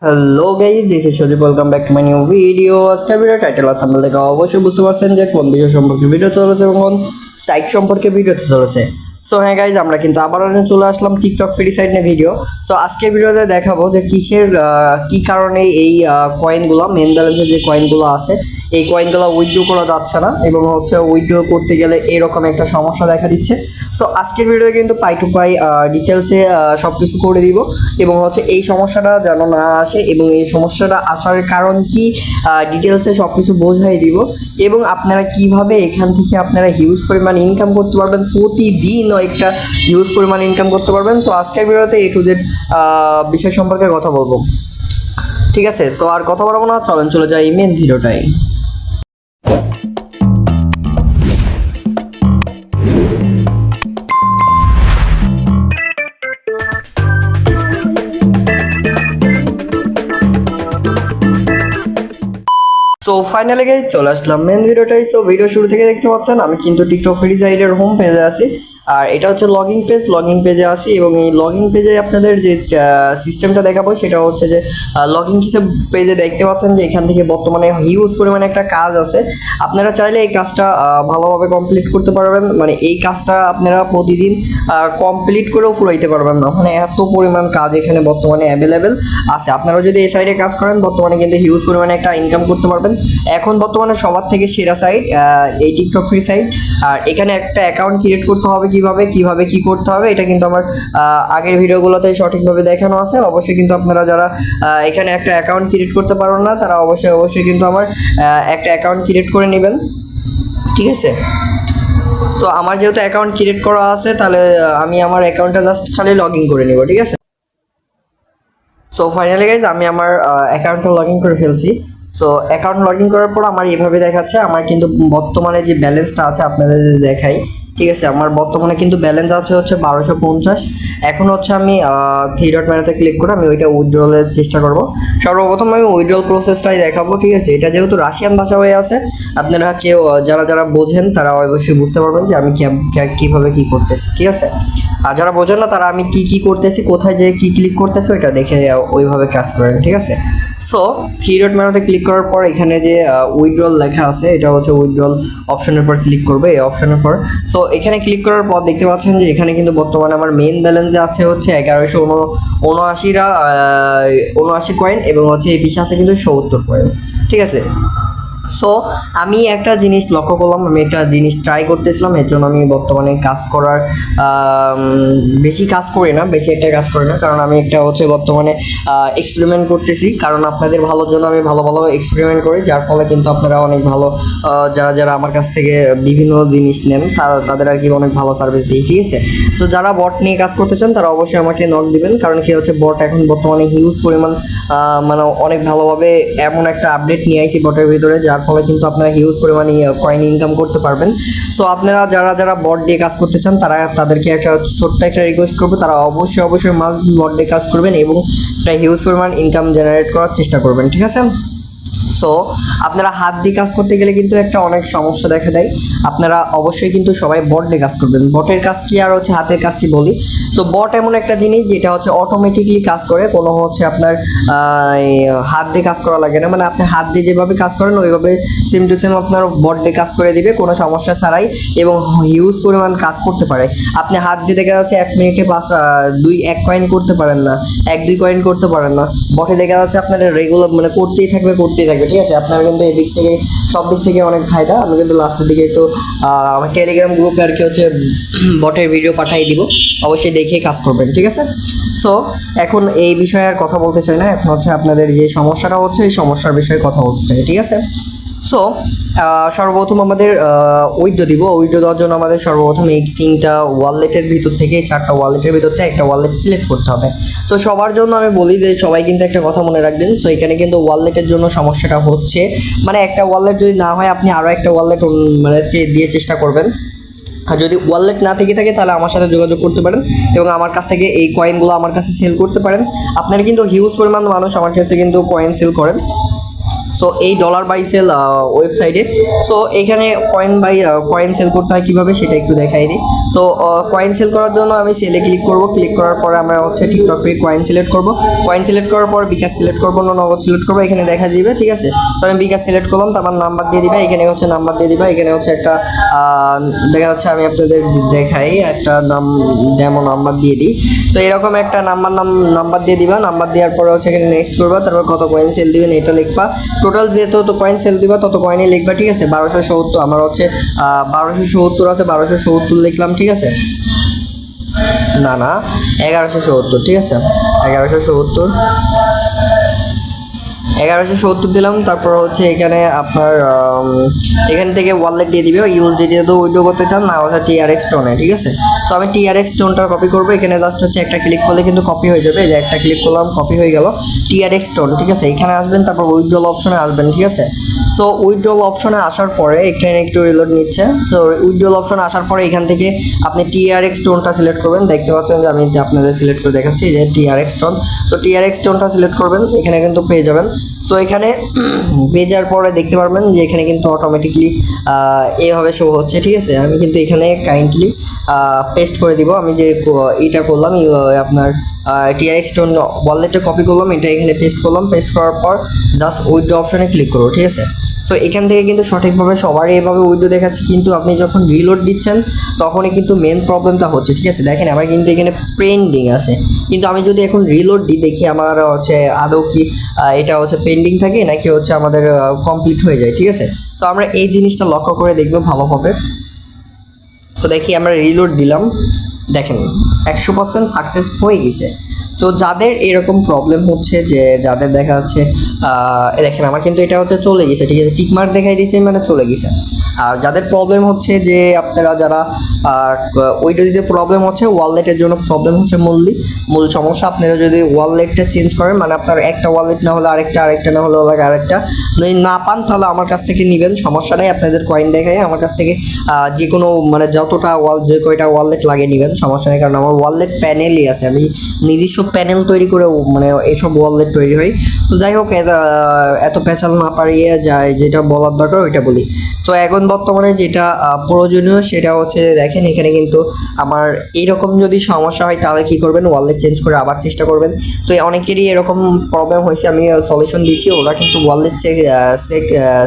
Hello guys, this is Sajib, welcome back to my new video. আজকের video title আর thumbnail দেখে অবশ্যই বুঝতে পারছেন যে কোন বিষয় সম্পর্কে ভিডিও চলেছে এবং কোন সাইট সম্পর্কে ভিডিও চলেছে। সো হ্যাঁ গাইজ, আমরা কিন্তু আবার চলে আসলাম টিকটক ফ্রি সাইট নিয়ে ভিডিও। সো আজকের ভিডিওতে দেখাবো যে কি কারণে এই কয়েনগুলো, মেন ব্যালেন্সের যে কয়েনগুলো আছে এই কয়েনগুলো উইথড্র করা যাচ্ছে না এবং হচ্ছে উইথড্র করতে গেলে এরকম একটা সমস্যা দেখা দিচ্ছে। সো আজকের ভিডিও কিন্তু পাই টু পাই ডিটেলসে সব কিছু করে দিব এবং হচ্ছে এই সমস্যাটা যেন না আসে এবং এই সমস্যাটা আসার কারণ কি ডিটেলসে সব কিছু বোঝাই দিব এবং আপনারা কিভাবে এখান থেকে আপনারা হিউজ পরিমাণ ইনকাম করতে পারবেন, প্রতিদিন একটা হিউজ পরিমাণ ইনকাম করতে পারবেন। তো আজকের ভিডিওতে এ টু জেড বিষয় সম্পর্কে কথা বলবো, ঠিক আছে? সো আর কথা বলবো না, চলেন চলে যাই মেন ভিডিওটাই। সো ফাইনালি গাইস চলে আসলাম মেন ভিডিওটাই। সো ভিডিও শুরু থেকে দেখতে পাচ্ছেন আমি কিন্তু টিকটক ফ্রি সাইটের হোম পেজে আছি, আর এটা হচ্ছে লগইন পেজে আছি এবং এই লগইন পেজে আপনাদের যে সিস্টেমটা দেখাবো সেটা হচ্ছে যে লগইন পেজে দেখতে পাচ্ছেন যে এখান থেকে বর্তমানে হিউজ পরিমাণে একটা কাজ আছে। আপনারা চাইলে এই কাজটা ভালোভাবে কমপ্লিট করতে পারবেন, মানে এই কাজটা আপনারা প্রতিদিন কমপ্লিট করেও ফুরাইতে পারবেন না, মানে এত পরিমাণ কাজ এখানে বর্তমানে অ্যাভেলেবেল আছে। আপনারা যদি এই সাইডে কাজ করেন বর্তমানে কিন্তু হিউজ পরিমাণে একটা ইনকাম করতে পারবেন। এখন বর্তমানে সবার থেকে সেরা সাইট এই টিকটক ফ্রি সাইট। আর এখানে একটা অ্যাকাউন্ট ক্রিয়েট করতে হবে, কিভাবে কি করতে হবে এটা কিন্তু আমার আগের ভিডিওগুলোতে সঠিকভাবে দেখানো আছে। অবশ্যই কিন্তু আপনারা যারা এখানে একটা অ্যাকাউন্ট ক্রিয়েট করতে পারেন না তারা অবশ্যই কিন্তু আমার একটা অ্যাকাউন্ট ক্রিয়েট করে নেবেন, ঠিক আছে? তো আমার যেহেতু অ্যাকাউন্ট ক্রিয়েট করা আছে তাহলে আমি আমার অ্যাকাউন্টটা জাস্ট খালি লগ ইন করে নিব, ঠিক আছে? সো ফাইনালি গাইজ আমি আমার অ্যাকাউন্টটা লগ ইন করে ফেলছি। সো অ্যাকাউন্ট লগ ইন করার পর আমার এভাবে দেখাচ্ছে। আমার কিন্তু বর্তমানে যে ব্যালেন্সটা আছে আপনাদের দেখাই, ঠিক আছে? আমার বর্তমানে কিন্তু ব্যালেন্স আছে হচ্ছে 1250। এখন হচ্ছে আমি থ্রি ডট মেনুতে ক্লিক করে আমি ওইটা উইথড্রলের চেষ্টা করব। সর্বপ্রথম আমি উইথড্রল প্রসেসটাই দেখাবো, ঠিক আছে? এটা যেহেতু রাশিয়ান ভাষা হয়ে আছে, আপনারা কেউ যারা বোঝেন তারা অবশ্যই বুঝতে পারবেন যে আমি কিভাবে কি করতেছি, ঠিক আছে? আর যারা বোঝেন না তারা আমি কি করতেছি, কোথায় যে কি ক্লিক করতেছি ওইটা দেখে ওইভাবে কাজ করেন, ঠিক আছে? সো থ্রি ডট মেনুতে ক্লিক করার পর এখানে যে উইথড্রল লেখা আছে এটা হচ্ছে উইথড্রল অপশনের পর ক্লিক করবে, এই অপশনের পর। সো এখানে ক্লিক করার পর দেখতে পাচ্ছেন যে এখানে কিন্তু বর্তমানে আমার মেইন ব্যালেন্সে আছে হচ্ছে 1179 কয়েন এবং হচ্ছে এই পিছে আছে কিন্তু 70 কয়েন, ঠিক আছে? সো আমি একটা জিনিস লক্ষ্য করলাম, আমি একটা জিনিস ট্রাই করতেছিলাম, এর জন্য আমি বর্তমানে কাজ করার বেশি কাজ করি না, বেশি একটা কাজ করি না, কারণ আমি একটা হচ্ছে বর্তমানে এক্সপেরিমেন্ট করতেছি। কারণ আপনাদের ভালোর জন্য আমি ভালো এক্সপেরিমেন্ট করি, যার ফলে কিন্তু আপনারা অনেক ভালো যারা আমার কাছ থেকে বিভিন্ন জিনিস নেন তাদের আর কি অনেক ভালো সার্ভিস দিই, ঠিক আছে? তো যারা বট নিয়ে কাজ করতে চান তারা অবশ্যই আমাকে নক দিবেন, কারণ কি হচ্ছে বট এখন বর্তমানে হিউজ পরিমাণ মানে অনেক ভালোভাবে এমন একটা আপডেট নিয়ে আইছি বটের ভিতরে, যার ফলে কিন্তু আপনারা হিউজ পরিমাণে কয়েন ইনকাম করতে পারবেন। সো আপনারা যারা বট দিয়ে কাজ করতে চান তাদেরকে একটা ছোট্ট একটা রিকোয়েস্ট করবো, তারা অবশ্যই মাস্ট বট দিয়ে কাজ করবেন এবং একটা হিউজ পরিমাণ ইনকাম জেনারেট করার চেষ্টা করবেন, ঠিক আছে? সো আপনারা হাত দিয়ে কাজ করতে গেলে কিন্তু একটা অনেক সমস্যা দেখা দেয়। আপনারা অবশ্যই কিন্তু সবাই বট দিয়ে কাজ করবেন। বটের কাজ কি আর হচ্ছে হাতের কাজ কি বলি। সো বট এমন একটা জিনিস যেটা হচ্ছে অটোমেটিকলি কাজ করে, কোনো হচ্ছে আপনার হাত দিয়ে কাজ করা লাগে না, মানে আপনি হাত দিয়ে যেভাবে কাজ করেন ওইভাবে সেম টু সেম আপনার বট দিয়ে কাজ করে দিবে কোনো সমস্যা ছাড়াই এবং হিউজ পরিমাণ কাজ করতে পারে। আপনি হাত দিয়ে দেখা যাচ্ছে 1 মিনিটে 1 কয়েন করতে পারেন না, 1-2 কয়েন করতে পারেন না। বটে দেখা যাচ্ছে আপনার রেগুলার মানে করতেই থাকবে, ঠিক আছে? আপনার কিন্তু এদিক থেকে সব দিক থেকে অনেক ফায়দা। আমি কিন্তু লাস্টের দিকে একটু আমার টেলিগ্রাম গ্রুপে আর কি হচ্ছে বটের ভিডিও পাঠিয়ে দিব, অবশ্যই দেখে কাজ করবেন, ঠিক আছে? সো এখন এই বিষয়ে আর কথা বলতে চাই না, এখন হচ্ছে আপনাদের যে সমস্যাটা হচ্ছে এই সমস্যার বিষয়ে কথা বলতে চাই, ঠিক আছে? সো সর্বপ্রথম আমাদের উইথড্র দেওয়ার জন্য আমাদের সর্বপ্রথম এই 3টা ওয়ালেটের ভিতর থেকে 4টা ওয়ালেটের ভিতর থেকে একটা ওয়ালেট সিলেক্ট করতে হবে। সো সবার জন্য আমি বলি যে সবাই কিন্তু একটা কথা মনে রাখবেন। সো এখানে কিন্তু ওয়ালেটের জন্য সমস্যাটা হচ্ছে, মানে একটা ওয়ালেট যদি না হয় আপনি আরও একটা ওয়ালেট মানে দিয়ে চেষ্টা করবেন। আর যদি ওয়ালেট না থেকে থাকে তাহলে আমার সাথে যোগাযোগ করতে পারেন এবং আমার কাছ থেকে এই কয়েনগুলো আমার কাছে সেল করতে পারেন। আপনারা কিন্তু হিউজ পরিমাণ মানুষ আমার কাছে কিন্তু কয়েন সেল করেন। সো এই ডলার বাই সেল ওয়েবসাইটে। সো এখানে কয়েন সেল করতে হয় কিভাবে সেটা একটু দেখাই দিই। সো কয়েন সেল করার জন্য আমি সেলে ক্লিক করব, ক্লিক করার পরে আমরা হচ্ছে টিকটক ফ্রি কয়েন সিলেক্ট করব, কয়েন সিলেক্ট করার পর বিকাশ সিলেক্ট করব না নগদ সিলেক্ট করব, এখানে দেখা দিবে, ঠিক আছে। তো আমি বিকাশ সিলেক্ট করলাম, তারপর নাম্বার দিয়ে দিবা, এখানে হচ্ছে নাম্বার দিয়ে দিবা, এখানে হচ্ছে একটা দেখা যাচ্ছে আমি আপনাদের দেখাই একটা ডেমো নাম্বার দিয়ে দিই। তো এরকম একটা নাম্বার দিয়ে দিবা, নাম্বার দেওয়ার পরে হচ্ছে এখানে নেক্সট করবা, তারপর কত কয়েন সেল দিবেন এটা লিখবা, টোটাল যত কয়েন সেল দিবা তত কয়েনই লিখবা, ঠিক আছে। 1270 আমার হচ্ছে 1270 আছে, 1270 লিখলাম, ঠিক আছে। না 1170, ঠিক আছে, 1170 দিলাম। তারপর হচ্ছে এখানে আপনার এখান থেকে ওয়ালেট দিয়ে দিবে, ইউএসডিটি তো উইথড্র করতে চান না হচ্ছে টিআরএক্স টোনে, ঠিক আছে। তো আমি টিআরএক্স টোনটা কপি করবো, এখানে জাস্ট হচ্ছে একটা ক্লিক করলে কিন্তু কপি হয়ে যাবে, এই যে একটা ক্লিক করলাম কপি হয়ে গেল টিআরএক্স টোন, ঠিক আছে। এখানে আসবেন, তারপর উইথড্রল অপশনে আসবেন, ঠিক আছে। সো উইথড্রল অপশনে আসার পরে এখানে একটু রিলোড নিচ্ছে। তো উইথড্রল অপশনে আসার পরে এখান থেকে আপনি টিআরএক্স টোনটা সিলেক্ট করবেন, দেখতে পাচ্ছেন যে আমি আপনাদের সিলেক্ট করে দেখাচ্ছি যে টিআরএক্স টোন। তো টিআরএক্স টোনটা সিলেক্ট করবেন, এখানে কিন্তু পেয়ে যাবেন। সো এখানে পেয়ে যাওয়ার পরে দেখতে পারবেন যে এখানে কিন্তু অটোমেটিকলি এইভাবে শো হচ্ছে, ঠিক আছে। আমি কিন্তু এখানে কাইন্ডলি পেস্ট করে দিব, আমি যে এটা করলাম আপনার টিআরএক্স টোন ওয়ালেটে কপি করলাম, এটা এখানে পেস্ট করলাম, পেস্ট করার পর জাস্ট উইথড্র অপশনে ক্লিক করবো, ঠিক আছে। সো এখান থেকে কিন্তু সঠিকভাবে সবারই এভাবে উইথড্র দেখাচ্ছে, কিন্তু আপনি যখন রিলোড দিচ্ছেন তখনই কিন্তু মেন প্রবলেমটা হচ্ছে, ঠিক আছে। দেখেন আমার কিন্তু এখানে পেন্ডিং আছে, কিন্তু আমি যদি এখন রিলোড দিই দেখি আমার হচ্ছে আদৌ কি এটা হচ্ছে পেন্ডিং থাকে নাকি হচ্ছে আমাদের কমপ্লিট হয়ে যায়, ঠিক আছে। তো আমরা এই জিনিসটা লক্ষ্য করে দেখবো ভালোভাবে। তো দেখি আমরা রিলোড দিলাম, দেখেন 100% সাকসেস হয়ে গেছে। তো যাদের এরকম প্রবলেম হচ্ছে, যে যাদের দেখা যাচ্ছে দেখেন আমার কিন্তু এটা হচ্ছে চলে গেছে, ঠিক আছে, টিকমার্ক দেখাই দিয়েছে মানে চলে গেছে। আর যাদের প্রবলেম হচ্ছে যে আপনারা যারা ওইটা যদি প্রবলেম হচ্ছে ওয়ালেটের জন্য প্রবলেম হচ্ছে মূল সমস্যা, আপনারা যদি ওয়ালেটটা চেঞ্জ করেন মানে আপনার একটা ওয়ালেট না হলে আরেকটা না হলে আরেকটা যদি না পান তাহলে আমার কাছ থেকে নেবেন, সমস্যা নেই। আপনাদের কয়েন দেখায় আমার কাছ থেকে যে কোনো মানে যতটা যে কয়টা ওয়ালেট লাগিয়ে নেবেন, সমস্যা নেই, কারণ আমার ওয়ালেট প্যানেলই আছে, আমি নিজস্ব প্যানেল তৈরি করে মানে এইসব ওয়ালেট তৈরি হয়। তো যাই হোক এত পেঁচাল না পারিয়ে যায়, যেটা বলার দরকার ওইটা বলি। তো এখন বর্তমানে যেটা প্রয়োজনীয় সেটা হচ্ছে দেখেন এখানে কিন্তু আমার এইরকম যদি সমস্যা হয় তাহলে কি করবেন, ওয়ালেট চেঞ্জ করে আবার চেষ্টা করবেন। তো অনেকেরই এরকম প্রবলেম হয়েছে, আমি সলিউশন দিচ্ছি, ওরা কিন্তু ওয়ালেট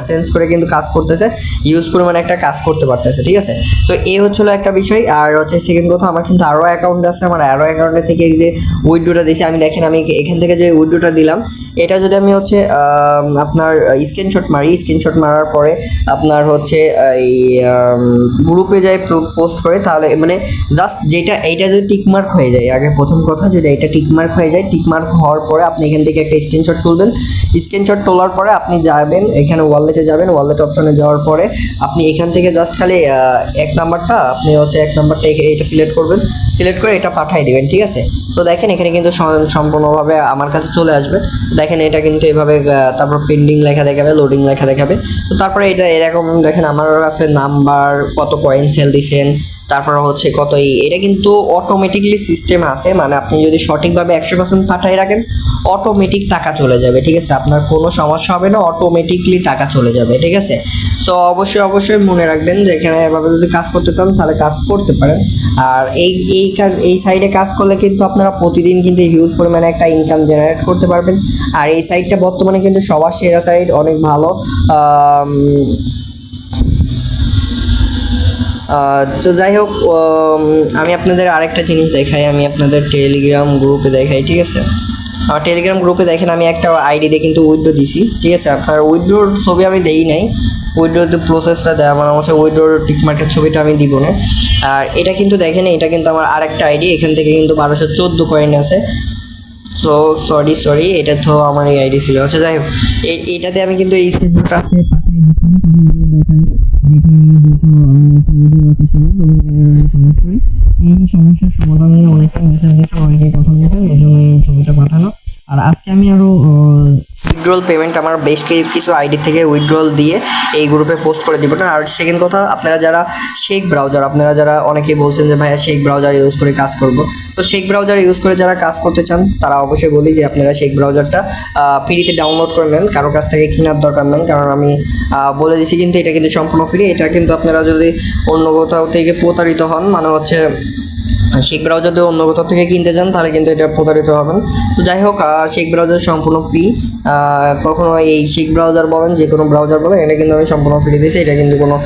চেঞ্জ করে কিন্তু কাজ করতেছে, ইউজ পরিমাণে একটা কাজ করতে পারতেছে, ঠিক আছে। তো এই হচ্ছিল একটা বিষয়। আর হচ্ছে সেকেন্ড কথা, আমার কিন্তু আরো অ্যাকাউন্ট আছে, আমার আরো অ্যাকাউন্টে থেকে যে উইথড্রটা দিয়েছি আমি, দেখেন আমি এখান থেকে যে উইথড্রটা দিলাম এটা যদি আমি হচ্ছে আপনার স্ক্রিনশট মারার পরে আপনার হচ্ছে এই গ্রুপে যাই পোস্ট করে, তাহলে মানে জাস্ট এইটা যদি টিকমার্ক হয়ে যায়, আগে প্রথম কথা যদি এটা টিকমার্ক হয়ে যায়, টিকমার্ক হওয়ার পরে আপনি এখান থেকে একটা স্ক্রিনশট তুলবেন, স্ক্রিনশট তোলার পরে আপনি যাবেন এখানে ওয়ালেটে যাবেন, ওয়ালেট অপশনে যাওয়ার পরে আপনি এখান থেকে জাস্ট খালি এক নাম্বারটা আপনি হচ্ছে এটা সিলেক্ট করবেন, সিলেক্ট করে এটা পাঠিয়ে দিবেন, ঠিক আছে। সো দেখেন এখানে কিন্তু সম্পূর্ণভাবে আমার কাছে চলে আসবে, দেখেন এটা কিন্তু এভাবে তারপর পেন্ডিং লেখা দেখাবে, লোডিং লেখা দেখাবে। তো তারপরে এটা এরকম দেখেন আমার কাছে নাম্বার, কত কয়েন সেল দিছেন, তারপর হচ্ছে কত এটা কিন্তু অটোমেটিকলি সিস্টেম আছে, মানে আপনি যদি সঠিকভাবে 100% পাঠিয়ে রাখেন অটোমেটিক টাকা চলে যাবে, ঠিক আছে, আপনার কোনো সমস্যা হবে না, অটোমেটিকলি টাকা চলে যাবে, ঠিক আছে। সো অবশ্যই মনে রাখবেন যে এখানে এভাবে যদি কাজ করতে চান তাহলে কাজ করতে পারেন। আর এই সাইডে কাজ করলে কিন্তু আপনারা প্রতিদিন কিন্তু হিউজ পরিমাণে একটা ইনকাম জেনারেট করতে পারবেন। আর এই সাইডটা বর্তমানে কিন্তু সবার সেরা সাইড, অনেক ভালো। তো যাই হোক, আমি আপনাদের আরেকটা জিনিস দেখাই, আমি আপনাদের টেলিগ্রাম গ্রুপে দেখাই, ঠিক আছে। আমার টেলিগ্রাম গ্রুপে দেখেন আমি একটা আইডি দিয়ে কিন্তু উইথড্র দিছি, ঠিক আছে। আপনার উইথড্রোর ছবি আমি দেই নাই, উইথড্রোর যে প্রসেসটা দেয় আমার হচ্ছে উইথড্রোর টিকমার্কের ছবিটা আমি দিব না। আর এটা কিন্তু দেখেন এটা কিন্তু আমার আরেকটা আইডি, এখান থেকে কিন্তু 1214 কয়েন আছে। সো সরি এটা তো আমার এই আইডি ছিল, আচ্ছা যাই হোক, এটাতে আমি কিন্তু এই স্ক্রিনশটটা পাঠিয়ে এই সমস্যার সমাধানে অনেকে মেসেজ দিচ্ছে, অনেকে কথা বলছেন, এই জন্য এই ছবিটা পাঠানো। আর আজকে আমি আরো উইথড্রল পেমেন্ট আমার বেশ কিছু আইডি থেকে উইথড্রল দিয়ে এই গ্রুপে পোস্ট করে দিব না। আর সেকেন্ড কথা, আপনারা যারা শেখ ব্রাউজার, আপনারা যারা অনেকেই বলছেন যে ভাইয়া শেখ ব্রাউজার ইউজ করে কাজ করব, তো শেখ ব্রাউজার ইউজ করে যারা কাজ করতে চান তারা অবশ্যই বলি যে আপনারা শেখ ব্রাউজারটা ফ্রিতে ডাউনলোড করে নেন, কারো কাছ থেকে কেনার দরকার নাই। কারণ আমি বলে দিচ্ছি কিন্তু এটা কিন্তু সম্পূর্ণ ফ্রি। এটা কিন্তু আপনারা যদি অন্য কোথাও থেকে প্রতারিত হন, মানে হচ্ছে শেখ ব্রাউজার যদি অন্য কোথাও থেকে কিনতে চান তাহলে কিন্তু এটা প্রতারিত হবেন। তো যাই হোক, শেখ ব্রাউজার সম্পূর্ণ ফ্রি। কখনো এই শেখ ব্রাউজার বলেন, যে কোনো ব্রাউজার বলেন, এটা কিন্তু আমি সম্পূর্ণ ফ্রি দিয়েছি। এটা কিন্তু কোনো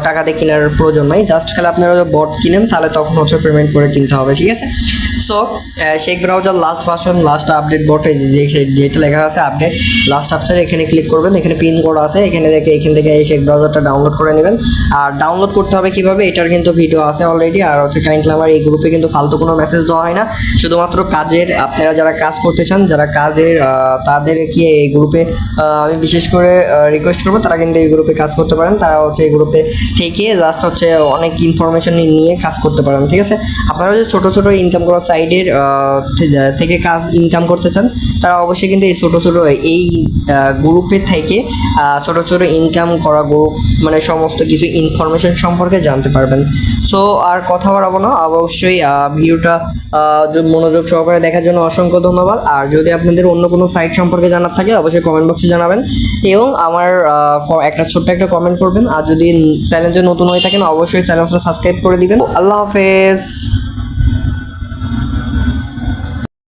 টাকাতে কেনার প্রয়োজন নাই। জাস্ট খালি আপনারা যদি বট কিনেন তাহলে তখন হচ্ছে পেমেন্ট করে কিনতে হবে, ঠিক আছে? So Sheikh browser last version, last update বটে যেটা লেখা আছে আপডেট লাস্ট আপডেট, এখানে ক্লিক করবেন। এখানে পিন কোড আছে, এখান থেকে এই শেখ ব্রাউজারটা ডাউনলোড করে নেবেন। আর ডাউনলোড করতে হবে কিভাবে, এটার কিন্তু ভিডিও আছে অলরেডি। আর হচ্ছে কাইন্ডলি আমার এই গ্রুপে কিন্তু ফালতু কোনো মেসেজ দেওয়া হয় না, শুধুমাত্র কাজের, আপনারা যারা কাজ করতে চান, যারা কাজের তাদের কি এই গ্রুপে আমি বিশেষ করে রিকোয়েস্ট করবো তারা কিন্তু এই গ্রুপে কাজ করতে পারেন। তারা হচ্ছে এই গ্রুপে থেকে জাস্ট হচ্ছে অনেক ইনফরমেশন নিয়ে কাজ করতে পারেন, ঠিক আছে? আপনারা যদি ছোট ছোট ইনকাম করার সাইডের থেকে কাজ ইনকাম করতে চান তারা অবশ্যই কিন্তু এই ছোট ছোট এই গ্রুপে থেকে ছোট ছোট ইনকাম করা গ্রুপ, মানে সমস্ত কিছু ইনফরমেশন সম্পর্কে জানতে পারবেন। সো আর কথা বাড়াবো না, অবশ্যই ভিডিওটা মনোযোগ সহকারে দেখার জন্য অসংখ্য ধন্যবাদ। আর যদি আপনাদের অন্য কোনো সাইট সম্পর্কে জানার থাকে অবশ্যই কমেন্ট বক্সে জানাবেন এবং আমার একটা ছোট্ট একটা কমেন্ট করবেন। আর যদি চ্যানেলে নতুন হয়ে থাকেন অবশ্যই চ্যানেলটা সাবস্ক্রাইব করে দিবেন। আল্লাহ হাফেজ।